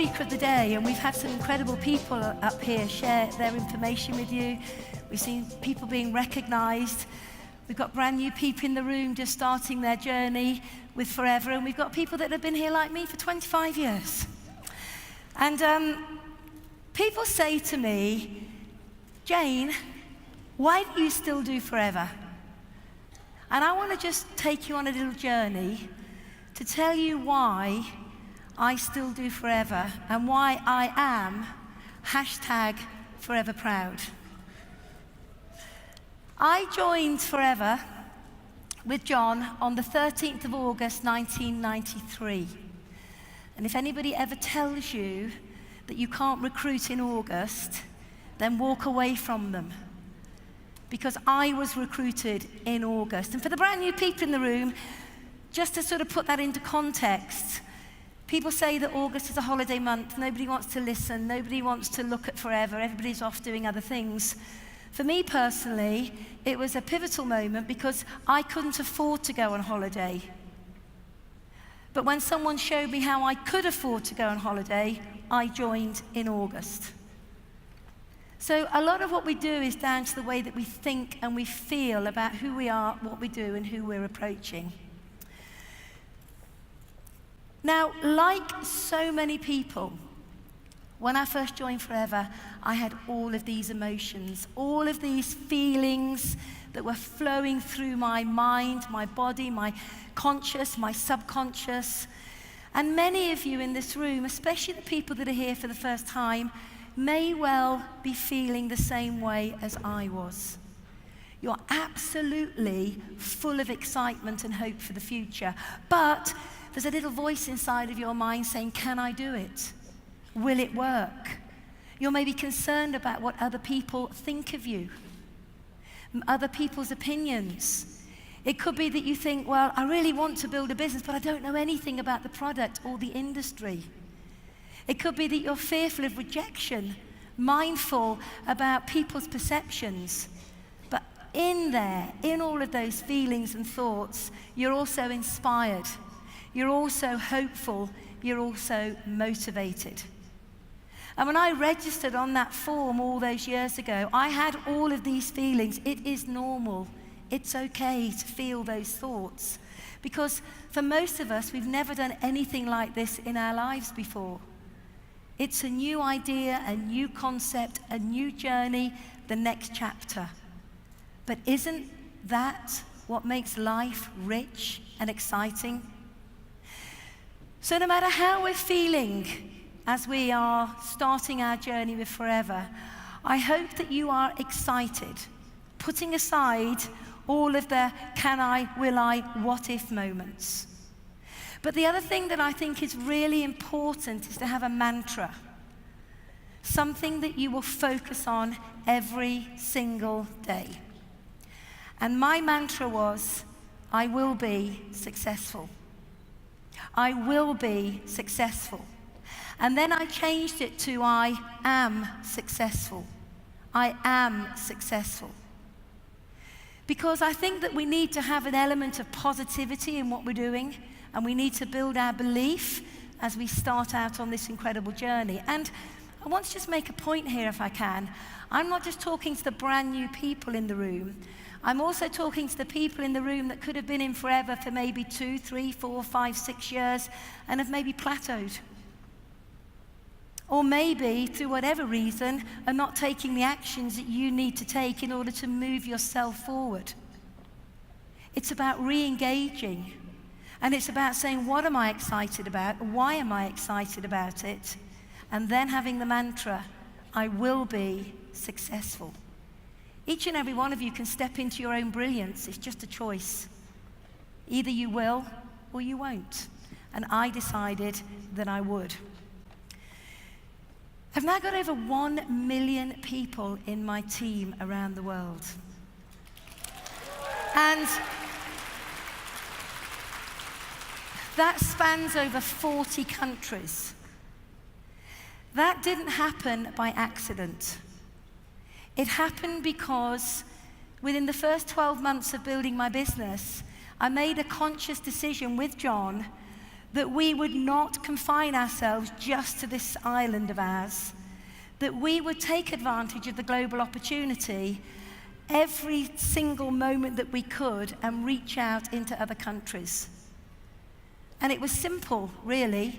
speaker of the day, and we've had some incredible people up here share their information with you. We've seen people being recognized. We've got brand new people in the room just starting their journey with Forever, and we've got people that have been here like me for 25 years. And people say to me, Jane, why do you still do Forever? And I want to just take you on a little journey to tell you why I still do Forever and why I am #Forever Proud. I joined Forever with John on the 13th of August 1993. And if anybody ever tells you that you can't recruit in August, then walk away from them. Because I was recruited in August. And for the brand new people in the room, just to sort of put that into context, people say that August is a holiday month. Nobody wants to listen. Nobody wants to look at Forever. Everybody's off doing other things. For me personally, it was a pivotal moment because I couldn't afford to go on holiday. But when someone showed me how I could afford to go on holiday, I joined in August. So a lot of what we do is down to the way that we think and we feel about who we are, what we do, and who we're approaching. Now, like so many people, when I first joined Forever, I had all of these emotions, all of these feelings that were flowing through my mind, my body, my conscious, my subconscious. And many of you in this room, especially the people that are here for the first time, may well be feeling the same way as I was. You're absolutely full of excitement and hope for the future, but there's a little voice inside of your mind saying, can I do it? Will it work? You're maybe concerned about what other people think of you, other people's opinions. It could be that you think, well, I really want to build a business, but I don't know anything about the product or the industry. It could be that you're fearful of rejection, mindful about people's perceptions. But in there, in all of those feelings and thoughts, you're also inspired. You're also hopeful. You're also motivated. And when I registered on that form all those years ago, I had all of these feelings. It is normal. It's okay to feel those thoughts. Because for most of us, we've never done anything like this in our lives before. It's a new idea, a new concept, a new journey, the next chapter. But isn't that what makes life rich and exciting? So no matter how we're feeling as we are starting our journey with Forever, I hope that you are excited, putting aside all of the can I, will I, what if moments. But the other thing that I think is really important is to have a mantra, something that you will focus on every single day. And my mantra was, I will be successful. I will be successful. And then I changed it to I am successful. I am successful. Because I think that we need to have an element of positivity in what we're doing, and we need to build our belief as we start out on this incredible journey. And I want to just make a point here if I can. I'm not just talking to the brand new people in the room. I'm also talking to the people in the room that could have been in Forever for maybe 2, 3, 4, 5, 6 years and have maybe plateaued. Or maybe, through whatever reason, are not taking the actions that you need to take in order to move yourself forward. It's about re-engaging. And it's about saying, what am I excited about? Why am I excited about it? And then having the mantra, I will be successful. Each and every one of you can step into your own brilliance. It's just a choice. Either you will or you won't. And I decided that I would. I've now got over 1 million people in my team around the world. And that spans over 40 countries. That didn't happen by accident. It happened because within the first 12 months of building my business, I made a conscious decision with John that we would not confine ourselves just to this island of ours, that we would take advantage of the global opportunity every single moment that we could and reach out into other countries. And it was simple, really.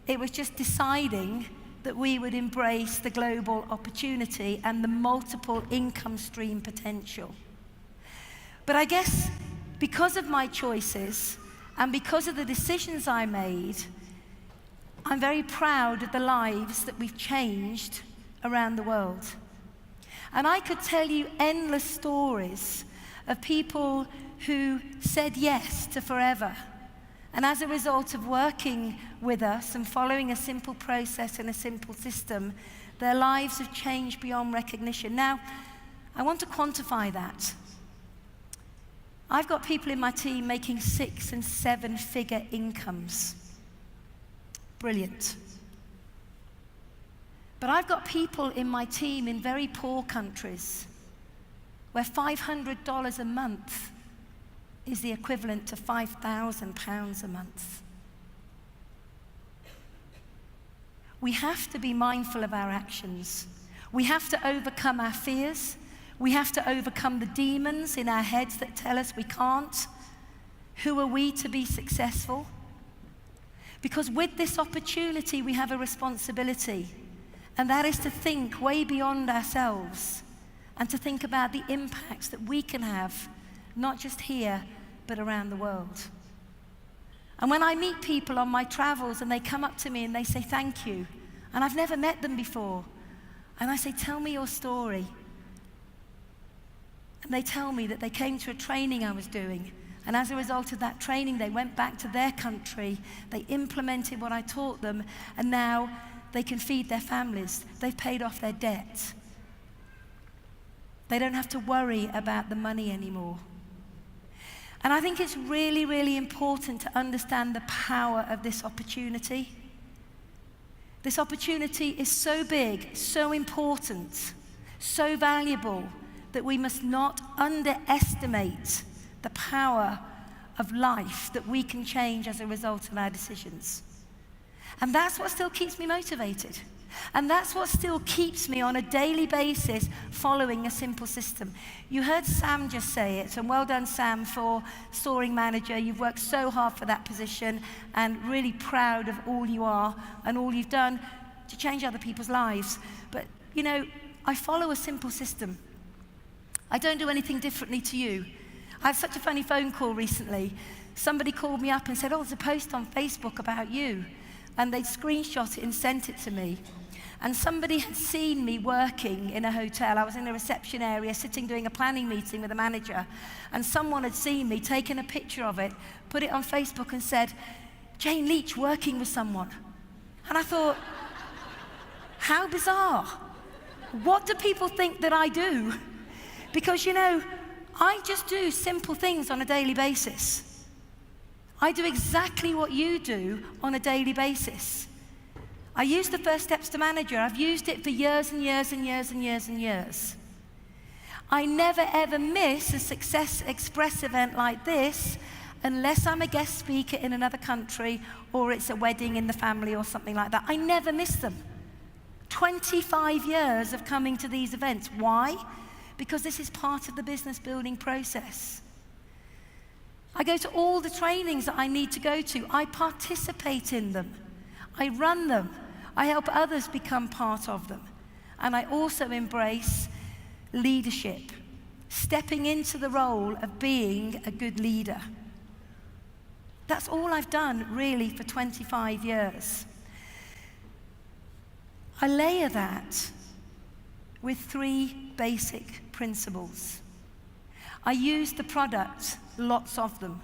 It was just deciding that we would embrace the global opportunity and the multiple income stream potential. But I guess because of my choices and because of the decisions I made, I'm very proud of the lives that we've changed around the world. And I could tell you endless stories of people who said yes to forever. And as a result of working with us and following a simple process and a simple system, their lives have changed beyond recognition. Now, I want to quantify that. I've got people in my team making 6- and 7-figure incomes. Brilliant. But I've got people in my team in very poor countries where $500 a month is the equivalent to £5,000 a month. We have to be mindful of our actions. We have to overcome our fears. We have to overcome the demons in our heads that tell us we can't. Who are we to be successful? Because with this opportunity, we have a responsibility, and that is to think way beyond ourselves and to think about the impacts that we can have, not just here, but around the world. And when I meet people on my travels and they come up to me and they say thank you, and I've never met them before, and I say, tell me your story. And they tell me that they came to a training I was doing, and as a result of that training, they went back to their country, they implemented what I taught them, and now they can feed their families. They've paid off their debt. They don't have to worry about the money anymore. And I think it's really, really important to understand the power of this opportunity. This opportunity is so big, so important, so valuable, that we must not underestimate the power of life that we can change as a result of our decisions. And that's what still keeps me motivated. And that's what still keeps me on a daily basis following a simple system. You heard Sam just say it, and well done, Sam, for storing manager. You've worked so hard for that position, and really proud of all you are and all you've done to change other people's lives. But, you know, I follow a simple system. I don't do anything differently to you. I had such a funny phone call recently. Somebody called me up and said, oh, there's a post on Facebook about you. And they'd screenshot it and sent it to me. And somebody had seen me working in a hotel. I was in a reception area sitting doing a planning meeting with a manager. And someone had seen me, taken a picture of it, put it on Facebook and said, Jane Leach working with someone. And I thought, how bizarre. What do people think that I do? Because, you know, I just do simple things on a daily basis. I do exactly what you do on a daily basis. I use the First Steps to Manager. I've used it for years and years and years and years and years. I never ever miss a Success Express event like this unless I'm a guest speaker in another country or it's a wedding in the family or something like that. I never miss them. 25 years of coming to these events. Why? Because this is part of the business building process. I go to all the trainings that I need to go to. I participate in them. I run them. I help others become part of them. And I also embrace leadership, stepping into the role of being a good leader. That's all I've done, really, for 25 years. I layer that with 3 basic principles. I use the product, lots of them.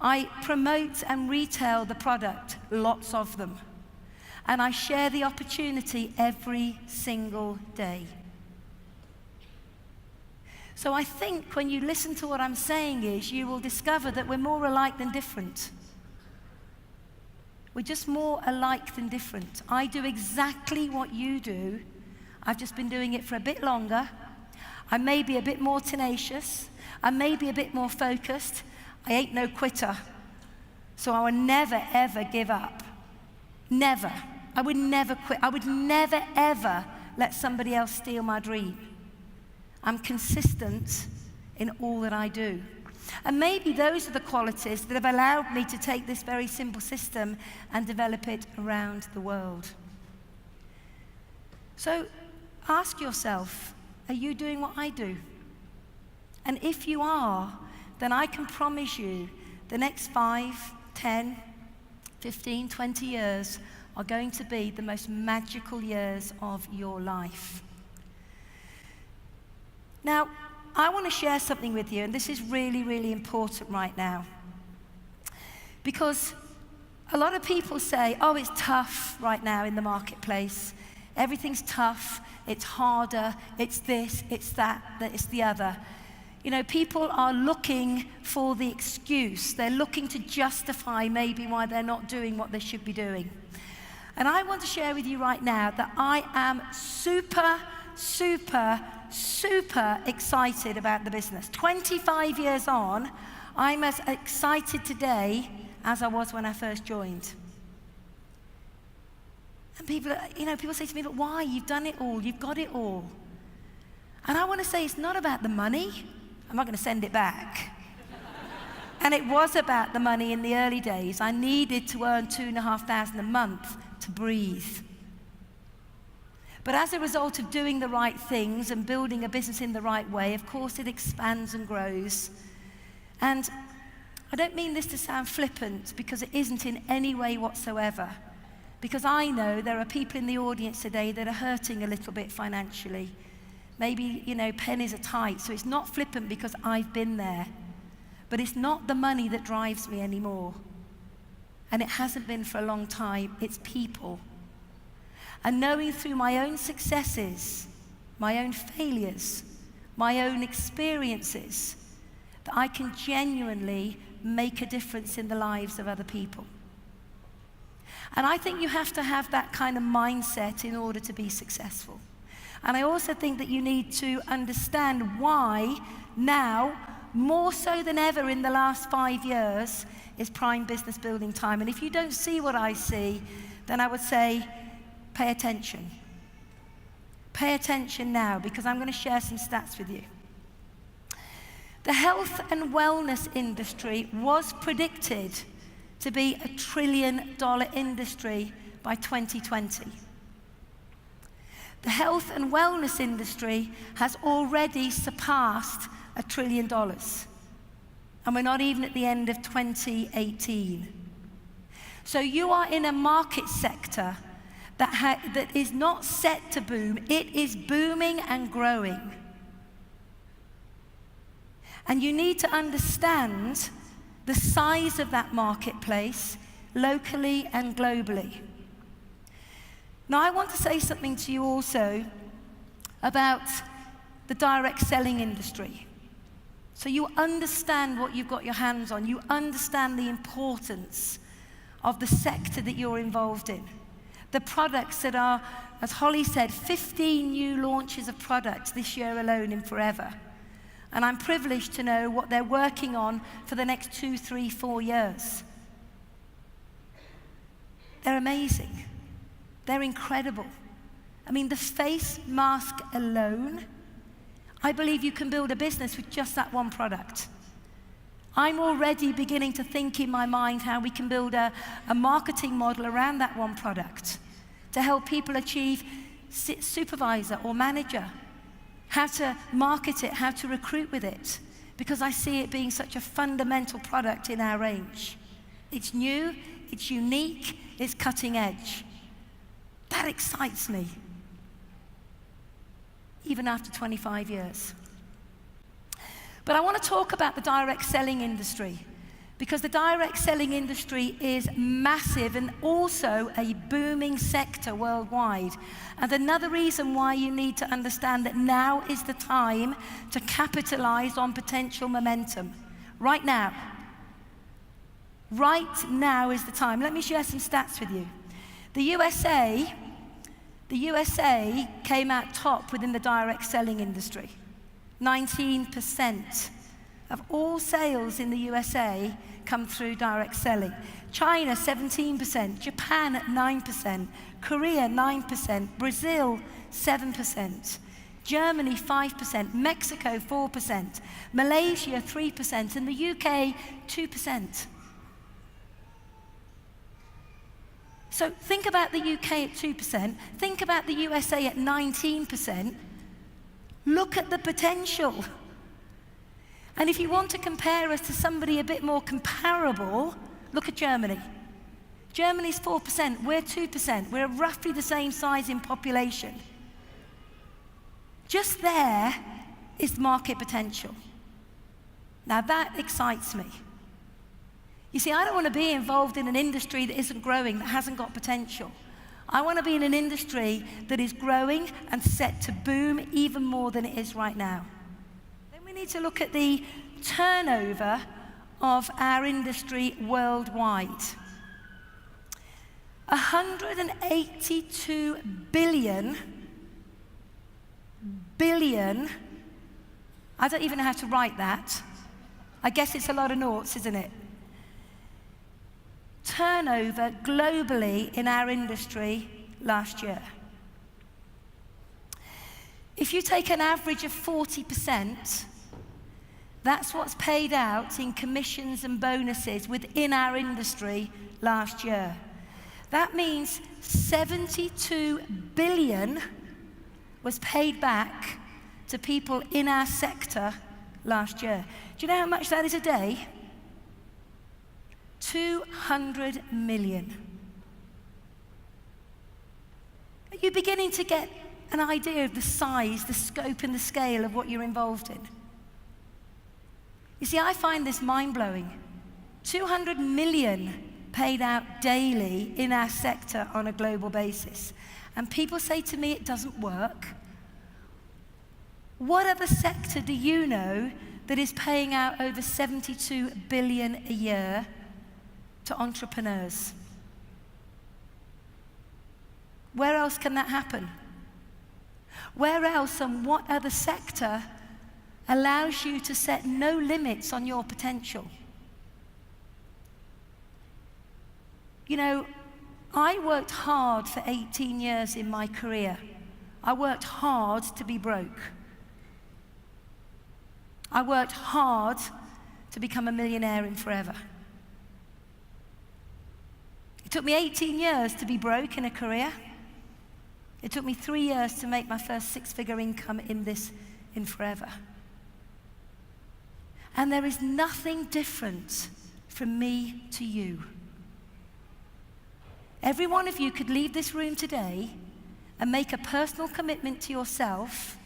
I promote and retail the product, lots of them. And I share the opportunity every single day. So I think when you listen to what I'm saying is you will discover that we're more alike than different. We're just more alike than different. I do exactly what you do. I've just been doing it for a bit longer. I may be a bit more tenacious. I may be a bit more focused. I ain't no quitter. So I would never, ever give up. Never. I would never quit. I would never, ever let somebody else steal my dream. I'm consistent in all that I do. And maybe those are the qualities that have allowed me to take this very simple system and develop it around the world. So ask yourself, are you doing what I do? And if you are, then I can promise you the next 5, 10, 15, 20 years are going to be the most magical years of your life. Now, I want to share something with you, and this is really, really important right now. Because a lot of people say, oh, it's tough right now in the marketplace. Everything's tough, it's harder, it's this, it's that, it's the other. You know, people are looking for the excuse. They're looking to justify maybe why they're not doing what they should be doing. And I want to share with you right now that I am super, super, super excited about the business. 25 years on, I'm as excited today as I was when I first joined. And people say to me, but why? You've done it all, you've got it all. And I want to say it's not about the money. I'm not going to send it back. And it was about the money in the early days. I needed to earn $2,500 a month to breathe. But as a result of doing the right things and building a business in the right way, of course it expands and grows. And I don't mean this to sound flippant, because it isn't in any way whatsoever. Because I know there are people in the audience today that are hurting a little bit financially. Maybe, pennies are tight, so it's not flippant because I've been there. But it's not the money that drives me anymore. And it hasn't been for a long time, it's people. And knowing through my own successes, my own failures, my own experiences, that I can genuinely make a difference in the lives of other people. And I think you have to have that kind of mindset in order to be successful. And I also think that you need to understand why now, more so than ever in the last 5 years, is prime business building time. And if you don't see what I see, then I would say, pay attention. Pay attention now, because I'm going to share some stats with you. The health and wellness industry was predicted to be $1 trillion industry by 2020. The health and wellness industry has already surpassed $1 trillion. And we're not even at the end of 2018. So you are in a market sector that is not set to boom. It is booming and growing. And you need to understand the size of that marketplace locally and globally. Now, I want to say something to you also about the direct selling industry. So you understand what you've got your hands on. You understand the importance of the sector that you're involved in. The products that are, as Holly said, 15 new launches of products this year alone in Forever. And I'm privileged to know what they're working on for the next 2, 3, 4 years. They're amazing. They're incredible. I mean, the face mask alone, I believe you can build a business with just that one product. I'm already beginning to think in my mind how we can build a marketing model around that one product to help people achieve supervisor or manager, how to market it, how to recruit with it, because I see it being such a fundamental product in our range. It's new, it's unique, it's cutting edge. That excites me, even after 25 years. But I want to talk about the direct selling industry, because the direct selling industry is massive and also a booming sector worldwide. And another reason why you need to understand that now is the time to capitalize on potential momentum. Right now. Right now is the time. Let me share some stats with you. The USA came out top within the direct selling industry. 19% of all sales in the USA come through direct selling. China, 17%, Japan at 9%, Korea, 9%, Brazil, 7%, Germany, 5%, Mexico, 4%, Malaysia, 3%, and the UK, 2%. So think about the UK at 2%, think about the USA at 19%. Look at the potential. And if you want to compare us to somebody a bit more comparable, look at Germany. Germany's 4%, we're 2%. We're roughly the same size in population. Just there is market potential. Now that excites me. You see, I don't want to be involved in an industry that isn't growing, that hasn't got potential. I want to be in an industry that is growing and set to boom even more than it is right now. Then we need to look at the turnover of our industry worldwide. 182 billion, I don't even know how to write that. I guess it's a lot of noughts, isn't it? Turnover globally in our industry last year. If you take an average of 40%, that's what's paid out in commissions and bonuses within our industry last year. That means 72 billion was paid back to people in our sector last year. Do you know how much that is a day? 200 million. Are you beginning to get an idea of the size, the scope, and the scale of what you're involved in? You see, I find this mind-blowing. 200 million paid out daily in our sector on a global basis. And people say to me, it doesn't work. What other sector do you know that is paying out over 72 billion a year to entrepreneurs? Where else can that happen? Where else and what other sector allows you to set no limits on your potential? You know, I worked hard for 18 years in my career. I worked hard to be broke. I worked hard to become a millionaire in forever. It took me 18 years to be broke in a career. It took me 3 years to make my first six-figure income in forever. And there is nothing different from me to you. Every one of you could leave this room today and make a personal commitment to yourself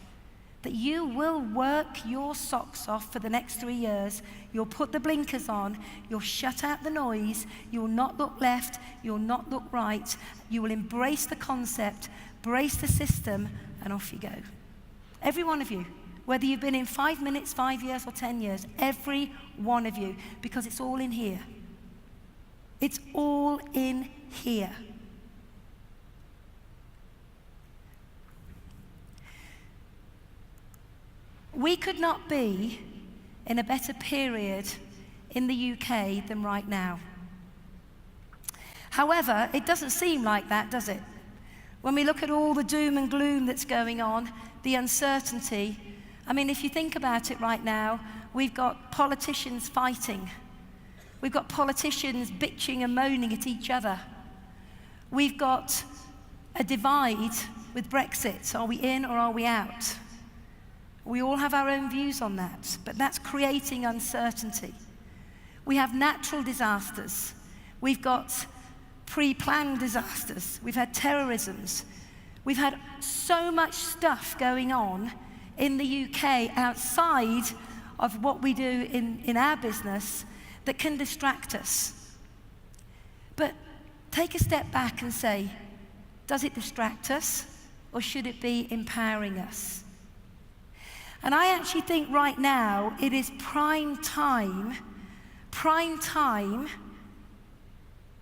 that you will work your socks off for the next 3 years. You'll put the blinkers on, you'll shut out the noise, you'll not look left, you'll not look right, you will embrace the concept, brace the system, and off you go. Every one of you, whether you've been in 5 minutes, 5 years, or 10 years, every one of you, because it's all in here. It's all in here. We could not be in a better period in the UK than right now. However, it doesn't seem like that, does it? When we look at all the doom and gloom that's going on, the uncertainty, I mean, if you think about it right now, we've got politicians fighting. We've got politicians bitching and moaning at each other. We've got a divide with Brexit. Are we in or are we out? We all have our own views on that, but that's creating uncertainty. We have natural disasters. We've got pre-planned disasters. We've had terrorisms. We've had so much stuff going on in the UK outside of what we do in our business that can distract us. But take a step back and say, does it distract us or should it be empowering us? And I actually think right now it is prime time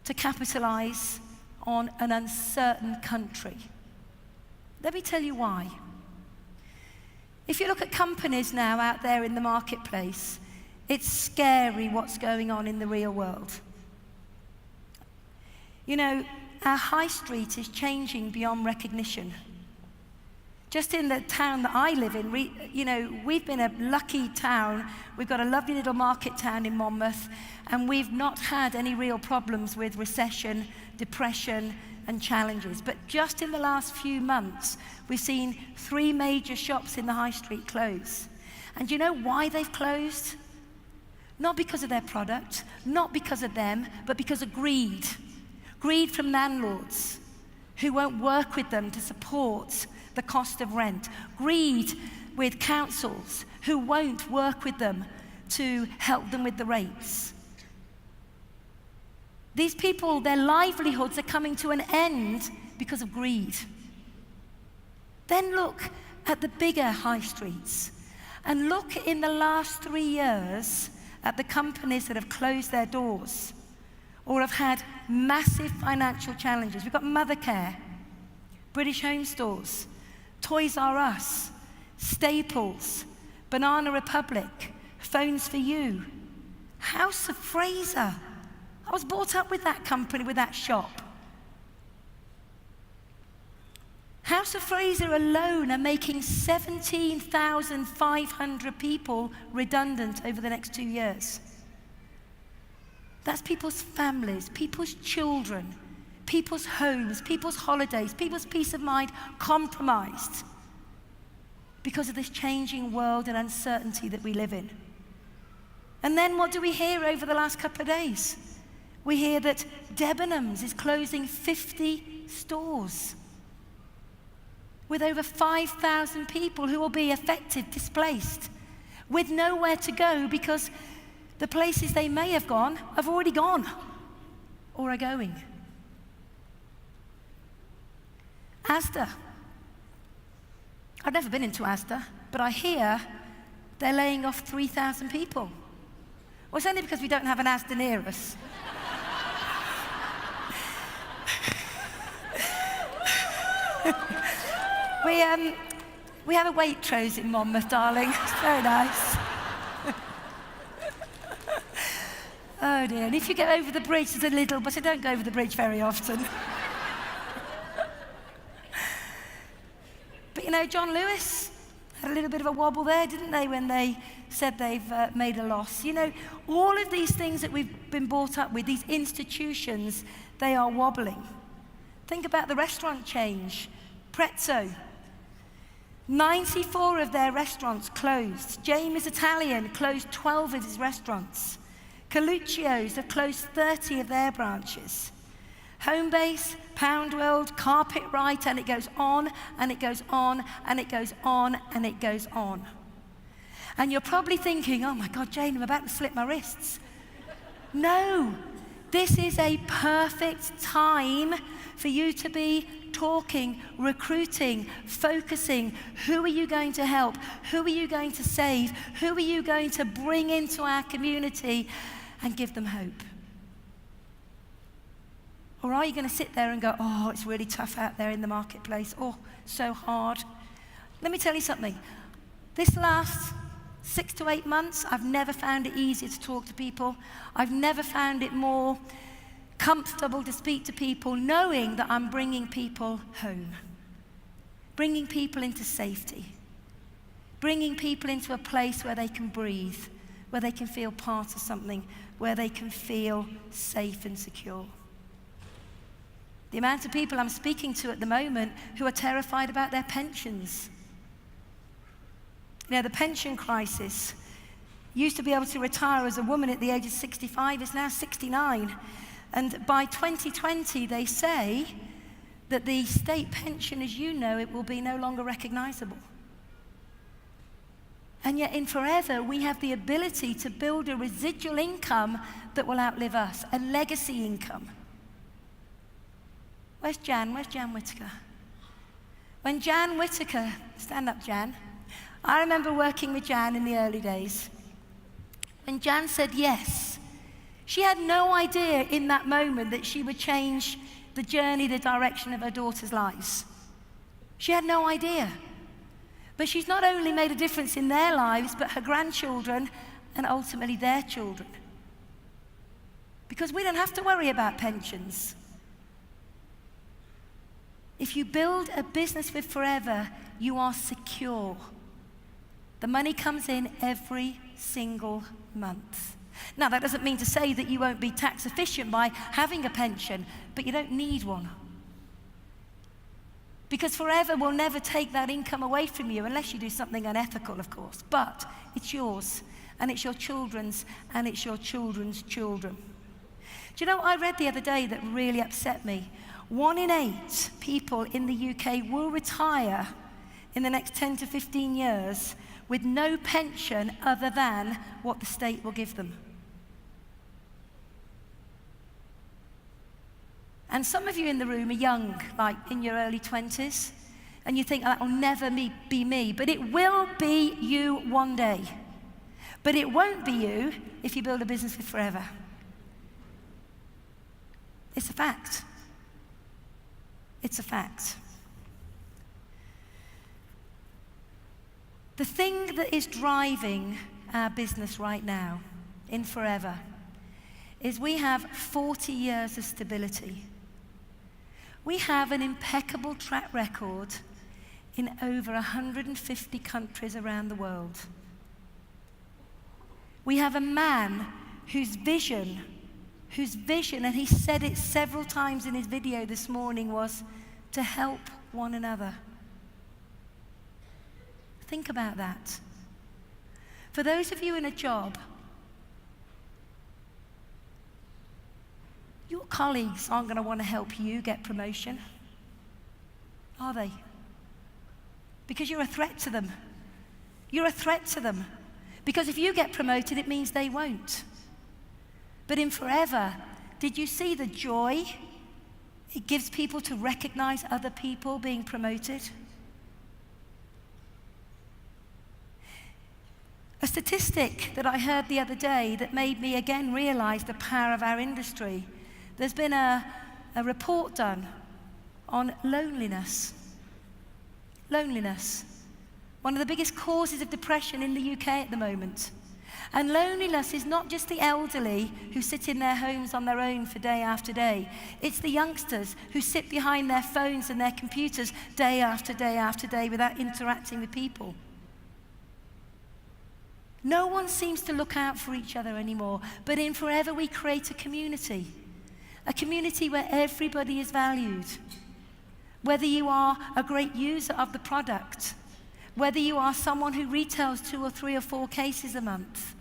to capitalize on an uncertain country. Let me tell you why. If you look at companies now out there in the marketplace, It's scary what's going on in the real world. You know, our high street is changing beyond recognition. Just in the town that I live in, we've been a lucky town. We've got a lovely little market town in Monmouth, and we've not had any real problems with recession, depression, and challenges. But just in the last few months, we've seen 3 major shops in the high street close. And do you know why they've closed? Not because of their product, not because of them, but because of greed. Greed from landlords who won't work with them to support the cost of rent. Greed with councils who won't work with them to help them with the rates. These people, their livelihoods are coming to an end because of greed. Then look at the bigger high streets, and look in the last 3 years at the companies that have closed their doors or have had massive financial challenges. We've got Mothercare, British Home Stores, Toys R Us, Staples, Banana Republic, Phones for You, House of Fraser. I was brought up with that company, with that shop. House of Fraser alone are making 17,500 people redundant over the next 2 years. That's people's families, people's children, people's homes, people's holidays, people's peace of mind compromised because of this changing world and uncertainty that we live in. And then what do we hear over the last couple of days? We hear that Debenhams is closing 50 stores with over 5,000 people who will be affected, displaced, with nowhere to go because the places they may have gone have already gone or are going. Asda. I've never been into Asda, but I hear they're laying off 3,000 people. Well, it's only because we don't have an Asda near us. We have a Waitrose in Monmouth, darling. It's very nice. Oh dear, and if you get over the bridge, there's a little, but I don't go over the bridge very often. But you know, John Lewis had a little bit of a wobble there, didn't they, when they said they've made a loss. You know, all of these things that we've been brought up with, these institutions, they are wobbling. Think about the restaurant change. Prezzo. 94 of their restaurants closed. Jamie's Italian closed 12 of his restaurants. Coluccio's have closed 30 of their branches. Homebase, Poundworld, Carpetright, and it goes on, and it goes on, and it goes on, and it goes on. And you're probably thinking, oh my God, Jane, I'm about to slip my wrists. No, this is a perfect time for you to be talking, recruiting, focusing. Who are you going to help? Who are you going to save? Who are you going to bring into our community and give them hope? Or are you going to sit there and go, oh, it's really tough out there in the marketplace. Oh, so hard. Let me tell you something. This last 6 to 8 months, I've never found it easier to talk to people. I've never found it more comfortable to speak to people, knowing that I'm bringing people home, bringing people into safety, bringing people into a place where they can breathe, where they can feel part of something, where they can feel safe and secure. The amount of people I'm speaking to at the moment who are terrified about their pensions. You know, the pension crisis. Used to be able to retire as a woman at the age of 65, is now 69. And by 2020, they say that the state pension, as you know, it will be no longer recognizable. And yet in Forever, we have the ability to build a residual income that will outlive us, a legacy income. Where's Jan? Where's Jan Whittaker? When Jan Whittaker, stand up, Jan. I remember working with Jan in the early days. When Jan said yes, she had no idea in that moment that she would change the journey, the direction of her daughters' lives. She had no idea. But she's not only made a difference in their lives, but her grandchildren and ultimately their children. Because we don't have to worry about pensions. If you build a business with Forever, you are secure. The money comes in every single month. Now, that doesn't mean to say that you won't be tax efficient by having a pension, but you don't need one. Because Forever will never take that income away from you, unless you do something unethical, of course. But it's yours, and it's your children's, and it's your children's children. Do you know what I read the other day that really upset me? 1 in 8 people in the UK will retire in the next 10 to 15 years with no pension other than what the state will give them. And some of you in the room are young, like in your early 20s, and you think, that will never be me. But it will be you one day. But it won't be you if you build a business with Forever. It's a fact. It's a fact. The thing that is driving our business right now in Forever is we have 40 years of stability. We have an impeccable track record in over 150 countries around the world. We have a man whose vision, and he said it several times in his video this morning, was to help one another. Think about that. For those of you in a job, your colleagues aren't going to want to help you get promotion, are they? Because you're a threat to them. You're a threat to them. Because if you get promoted, it means they won't. But in Forever, did you see the joy it gives people to recognize other people being promoted? A statistic that I heard the other day that made me again realize the power of our industry. There's been a report done on loneliness. Loneliness. One of the biggest causes of depression in the UK at the moment. And loneliness is not just the elderly who sit in their homes on their own for day after day. It's the youngsters who sit behind their phones and their computers day after day after day without interacting with people. No one seems to look out for each other anymore, but in Forever we create a community where everybody is valued. Whether you are a great user of the product, whether you are someone who retails 2 or 3 or 4 cases a month,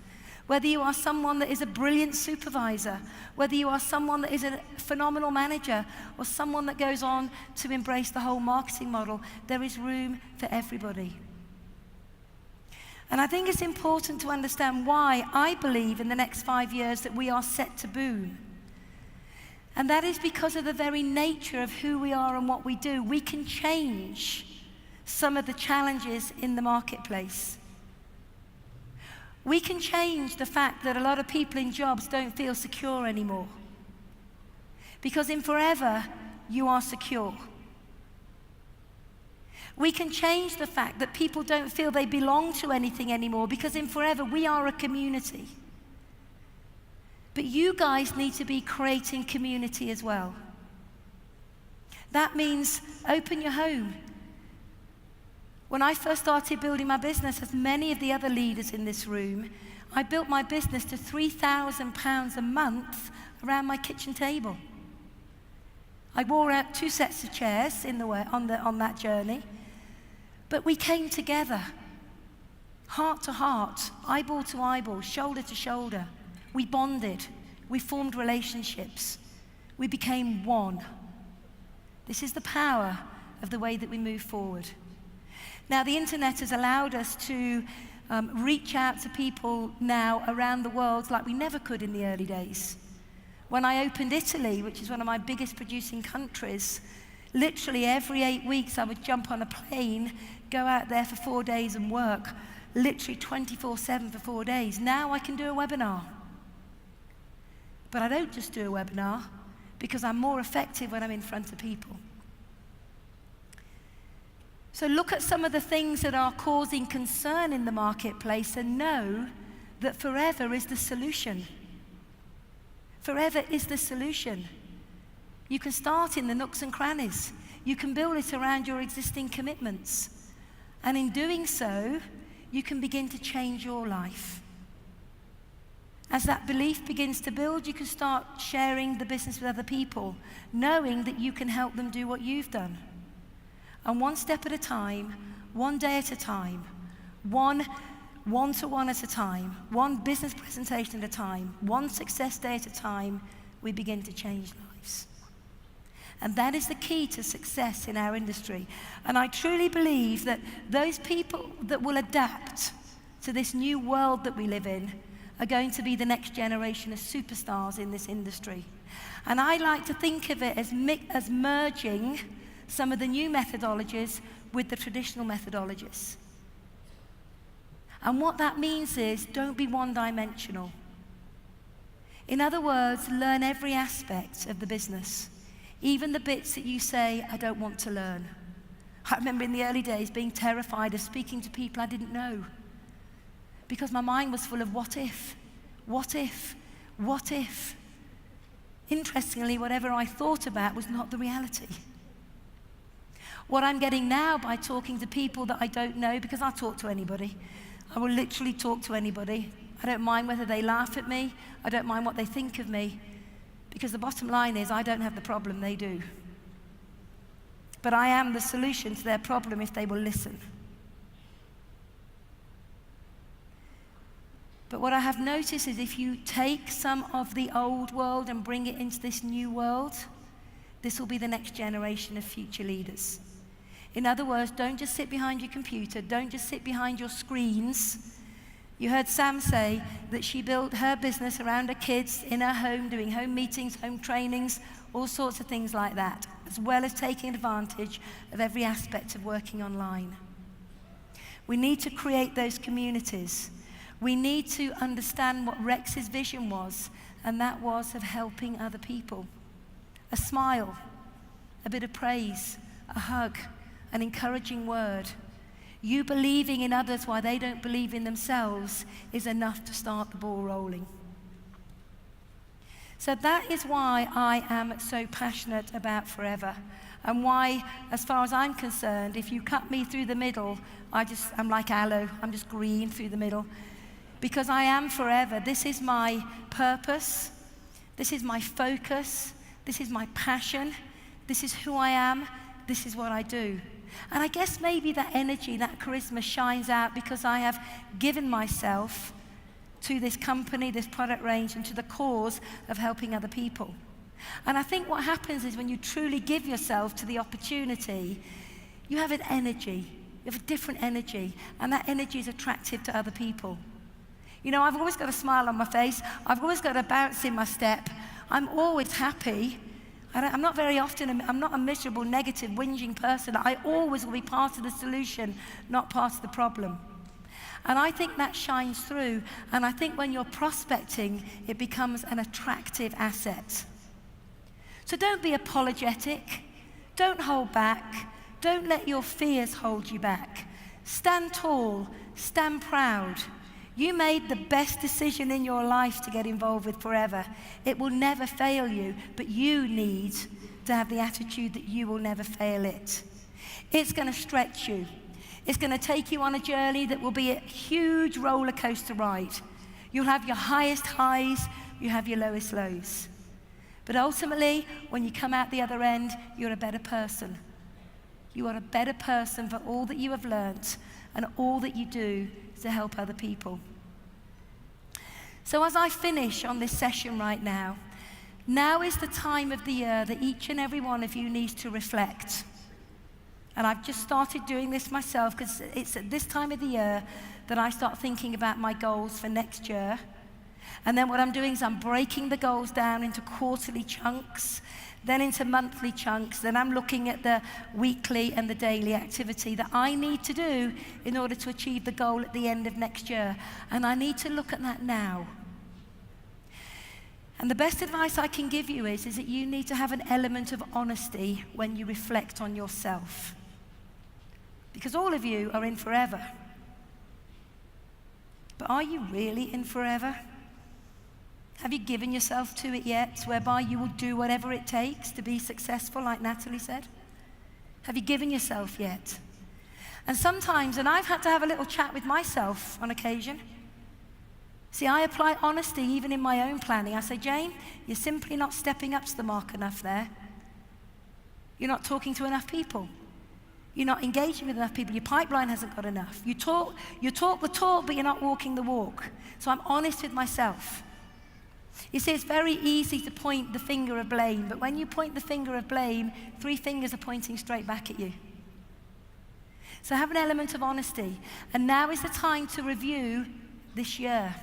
whether you are someone that is a brilliant supervisor, whether you are someone that is a phenomenal manager, or someone that goes on to embrace the whole marketing model, there is room for everybody. And I think it's important to understand why I believe in the next 5 years that we are set to boom. And that is because of the very nature of who we are and what we do. We can change some of the challenges in the marketplace. We can change the fact that a lot of people in jobs don't feel secure anymore. Because in Forever, you are secure. We can change the fact that people don't feel they belong to anything anymore, because in Forever, we are a community. But you guys need to be creating community as well. That means open your home. When I first started building my business, as many of the other leaders in this room, I built my business to £3,000 a month around my kitchen table. I wore out 2 sets of chairs on that journey. But we came together, heart to heart, eyeball to eyeball, shoulder to shoulder. We bonded. We formed relationships. We became one. This is the power of the way that we move forward. Now, the internet has allowed us to reach out to people now around the world like we never could in the early days. When I opened Italy, which is one of my biggest producing countries, literally every 8 weeks I would jump on a plane, go out there for 4 days and work, literally 24/7 for 4 days. Now I can do a webinar. But I don't just do a webinar because I'm more effective when I'm in front of people. So look at some of the things that are causing concern in the marketplace and know that forever is the solution. Forever is the solution. You can start in the nooks and crannies. You can build it around your existing commitments. And in doing so, you can begin to change your life. As that belief begins to build, you can start sharing the business with other people, knowing that you can help them do what you've done. And one step at a time, one day at a time, one one-to-one at a time, one business presentation at a time, one success day at a time, we begin to change lives. And that is the key to success in our industry. And I truly believe that those people that will adapt to this new world that we live in are going to be the next generation of superstars in this industry. And I like to think of it as merging some of the new methodologies with the traditional methodologies. And what that means is, don't be one-dimensional. In other words, learn every aspect of the business, even the bits that you say, I don't want to learn. I remember in the early days being terrified of speaking to people I didn't know, because my mind was full of what if, what if, what if. Interestingly, whatever I thought about was not the reality. What I'm getting now by talking to people that I don't know, because I'll talk to anybody. I will literally talk to anybody. I don't mind whether they laugh at me. I don't mind what they think of me. Because the bottom line is, I don't have the problem, they do. But I am the solution to their problem if they will listen. But what I have noticed is, if you take some of the old world and bring it into this new world, this will be the next generation of future leaders. In other words, don't just sit behind your computer, don't just sit behind your screens. You heard Sam say that she built her business around her kids in her home, doing home meetings, home trainings, all sorts of things like that, as well as taking advantage of every aspect of working online. We need to create those communities. We need to understand what Rex's vision was, and that was of helping other people. A smile, a bit of praise, a hug, an encouraging word. You believing in others while they don't believe in themselves is enough to start the ball rolling. So that is why I am so passionate about Forever, and why, as far as I'm concerned, if you cut me through the middle, I'm like aloe, I'm just green through the middle, because I am Forever. This is my purpose, this is my focus, this is my passion, this is who I am, this is what I do. And I guess maybe that energy, that charisma shines out because I have given myself to this company, this product range, and to the cause of helping other people. And I think what happens is, when you truly give yourself to the opportunity, you have an energy, you have a different energy, and that energy is attractive to other people. You know, I've always got a smile on my face, I've always got a bounce in my step, I'm always happy. I'm not very often, I'm not a miserable, negative, whinging person. I always will be part of the solution, not part of the problem. And I think that shines through. And I think when you're prospecting, it becomes an attractive asset. So don't be apologetic. Don't hold back. Don't let your fears hold you back. Stand tall. Stand proud. You made the best decision in your life to get involved with Forever. It will never fail you, but you need to have the attitude that you will never fail it. It's going to stretch you. It's going to take you on a journey that will be a huge roller coaster ride. You'll have your highest highs, you have your lowest lows. But ultimately, when you come out the other end, you're a better person. You are a better person for all that you have learnt and all that you do to help other people. So as I finish on this session right now is the time of the year that each and every one of you needs to reflect. And I've just started doing this myself, because it's at this time of the year that I start thinking about my goals for next year. And then what I'm doing is I'm breaking the goals down into quarterly chunks, then into monthly chunks, then I'm looking at the weekly and the daily activity that I need to do in order to achieve the goal at the end of next year. And I need to look at that now. And the best advice I can give you is that you need to have an element of honesty when you reflect on yourself. Because all of you are in Forever. But are you really in forever? Have you given yourself to it yet, whereby you will do whatever it takes to be successful, like Natalie said? Have you given yourself yet? And sometimes, and I've had to have a little chat with myself on occasion. See, I apply honesty even in my own planning. I say, Jane, you're simply not stepping up to the mark enough there. You're not talking to enough people. You're not engaging with enough people. Your pipeline hasn't got enough. You talk the talk, but you're not walking the walk. So I'm honest with myself. You see, it's very easy to point the finger of blame, but when you point the finger of blame, 3 fingers are pointing straight back at you. So have an element of honesty. And now is the time to review this year.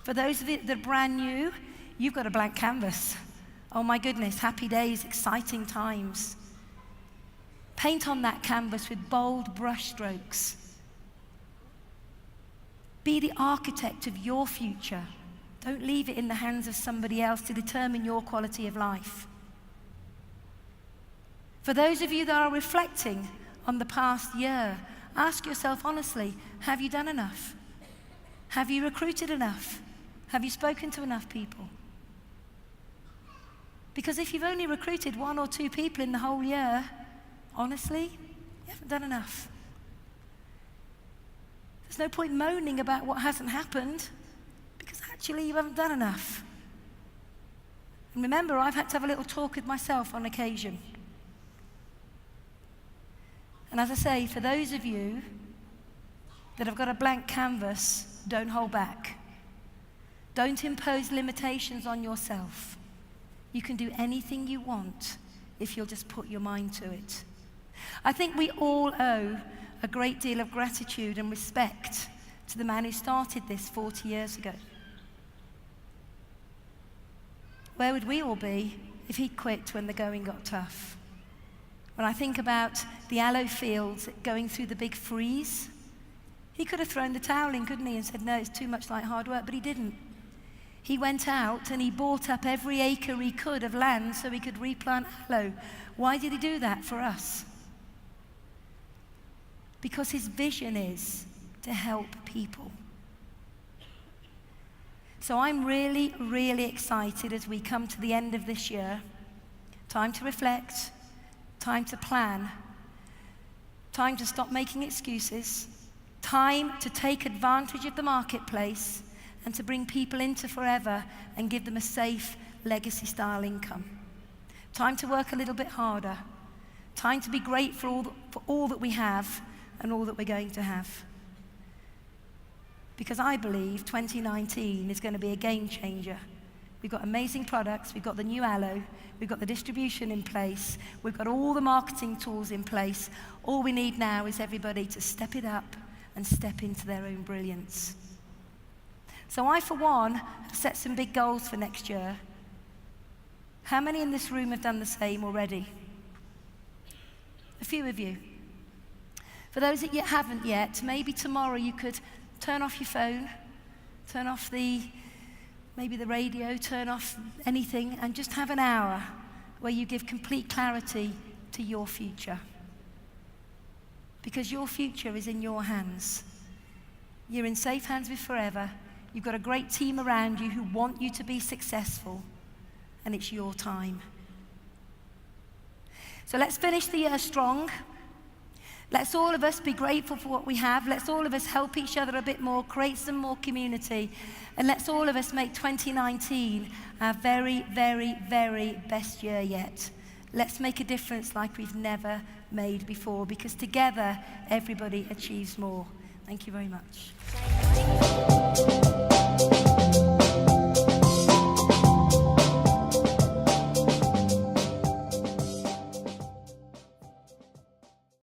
For those of you that are brand new, you've got a blank canvas. Oh my goodness, happy days, exciting times. Paint on that canvas with bold brush strokes. Be the architect of your future. Don't leave it in the hands of somebody else to determine your quality of life. For those of you that are reflecting on the past year, ask yourself honestly, have you done enough? Have you recruited enough? Have you spoken to enough people? Because if you've only recruited 1 or 2 people in the whole year, honestly, you haven't done enough. There's no point moaning about what hasn't happened, because actually you haven't done enough. And remember, I've had to have a little talk with myself on occasion. And as I say, for those of you that have got a blank canvas, don't hold back. Don't impose limitations on yourself. You can do anything you want if you'll just put your mind to it. I think we all owe a great deal of gratitude and respect to the man who started this 40 years ago. Where would we all be if he quit when the going got tough? When I think about the aloe fields going through the big freeze, he could have thrown the towel in, couldn't he, and said, no, it's too much like hard work, but he didn't. He went out and he bought up every acre he could of land so he could replant aloe. Why did he do that for us? Because his vision is to help people. So I'm really, really excited as we come to the end of this year. Time to reflect, time to plan, time to stop making excuses, time to take advantage of the marketplace and to bring people into forever and give them a safe legacy-style income. Time to work a little bit harder. Time to be grateful for all that we have and all that we're going to have. Because I believe 2019 is going to be a game changer. We've got amazing products, we've got the new aloe, we've got the distribution in place, we've got all the marketing tools in place. All we need now is everybody to step it up and step into their own brilliance. So I, for one, have set some big goals for next year. How many in this room have done the same already? A few of you. For those that haven't yet, maybe tomorrow you could turn off your phone, turn off maybe the radio, turn off anything, and just have an hour where you give complete clarity to your future. Because your future is in your hands. You're in safe hands with Forever. You've got a great team around you who want you to be successful, and it's your time. So let's finish the year strong. Let's all of us be grateful for what we have. Let's all of us help each other a bit more, create some more community. And let's all of us make 2019 our very, very, very best year yet. Let's make a difference like we've never made before, because together, everybody achieves more. Thank you very much.